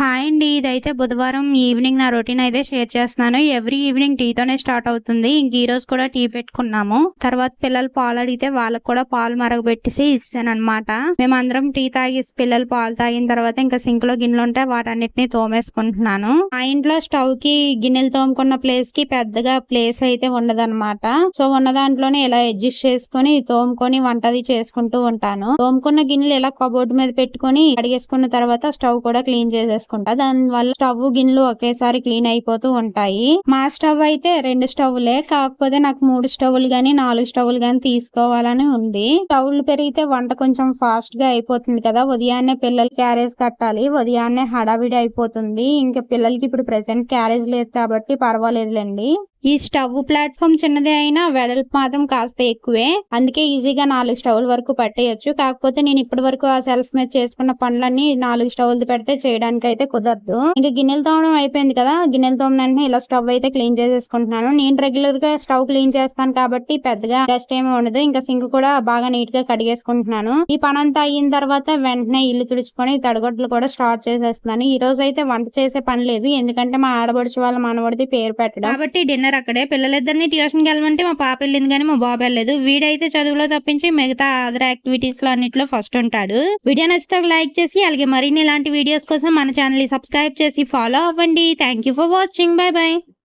Hi అండి. ఇదైతే బుధవారం ఈవినింగ్ నా రొటీన్ అయితే షేర్ చేస్తున్నాను. ఎవ్రీ ఈవినింగ్ టీతోనే స్టార్ట్ అవుతుంది. ఇంక ఈ రోజు కూడా టీ పెట్టుకున్నాము. తర్వాత పిల్లలు పాలు అడిగితే వాళ్ళకి కూడా పాలు మరగబెట్టేసి ఇచ్చానన్నమాట. మేమందరం టీ తాగేసి పిల్లలు పాలు తాగిన తర్వాత ఇంకా సింక్ లో గిన్నెలు ఉంటే వాటన్నిటిని తోమేసుకుంటున్నాను. మా ఇంట్లో స్టవ్ కి గిన్నెలు తోముకున్న ప్లేస్ కి పెద్దగా ప్లేస్ అయితే ఉండదన్నమాట. సో ఉన్న దాంట్లోనే ఇలా అడ్జస్ట్ చేసుకుని తోముకొని వంటది చేసుకుంటూ ఉంటాను. తోముకున్న గిన్నెలు ఇలా కబోర్డ్ మీద పెట్టుకుని కడిగేసుకున్న తర్వాత స్టవ్ కూడా క్లీన్ చేసేసుకుంటా. దాని వల్ల స్టవ్ గిన్నెలు ఒకేసారి క్లీన్ అయిపోతూ ఉంటాయి. మా స్టవ్ అయితే 2 స్టవ్లే, కాకపోతే నాకు 3 స్టవ్లు గానీ 4 స్టవ్లు గానీ తీసుకోవాలని ఉంది. స్టవ్లు పెరిగితే వంట కొంచెం ఫాస్ట్ గా అయిపోతుంది కదా. ఉదయాన్నే పిల్లలు క్యారేజ్ కట్టాలి, ఉదయాన్నే హడావిడి అయిపోతుంది. ఇంకా పిల్లలకి ఇప్పుడు ప్రెసెంట్ క్యారేజ్ లేదు కాబట్టి పర్వాలేదులేండి. ఈ స్టవ్ ప్లాట్ఫామ్ చిన్నదే అయినా వెడల్పు మాత్రం కాస్త ఎక్కువే, అందుకే ఈజీగా 4 స్టవ్ల వరకు పట్టేయచ్చు. కాకపోతే నేను ఇప్పటి వరకు ఆ సెల్ఫ్ మీద చేసుకున్న పనులన్నీ 4 స్టవ్లు పెడితే చేయడానికి అయితే కుదరదు. ఇంకా గిన్నెలు తోమడం అయిపోయింది కదా. గిన్నెలు తోమడానికి ఇలా స్టవ్ అయితే క్లీన్ చేసేసుకుంటున్నాను. నేను రెగ్యులర్ గా స్టవ్ క్లీన్ చేస్తాను కాబట్టి పెద్దగా డస్ట్ ఏమీ ఉండదు. ఇంకా సింక్ కూడా బాగా నీట్ గా కడిగేసుకుంటున్నాను. ఈ పని అంతా అయిన తర్వాత వెంటనే ఇల్లు తుడుచుకొని తడగొడ్లు కూడా స్టార్ట్ చేసేస్తున్నాను. ఈ రోజు అయితే వంట చేసే పని లేదు, ఎందుకంటే మా ఆడబడుచు వాళ్ళ మనవడిది పేరు పెట్టడం కాబట్టి డిన్నర్ అక్కడే. పిల్లలిద్దరిని ట్యూషన్కి వెళ్ళమంటే మా పాప వెళ్ళింది కానీ మా బాబు వెళ్ళలేదు. వీడైతే చదువులో తప్పించి మిగతా అదర్ యాక్టివిటీస్ లో అన్నిట్లో ఫస్ట్ ఉంటాడు. వీడియో నచ్చితే ఒక లైక్ చేసి అలాగే మరిన్ని ఇలాంటి వీడియోస్ కోసం మన ఛానల్ ని సబ్స్క్రైబ్ చేసి ఫాలో అవ్వండి. Thank you for watching. By by.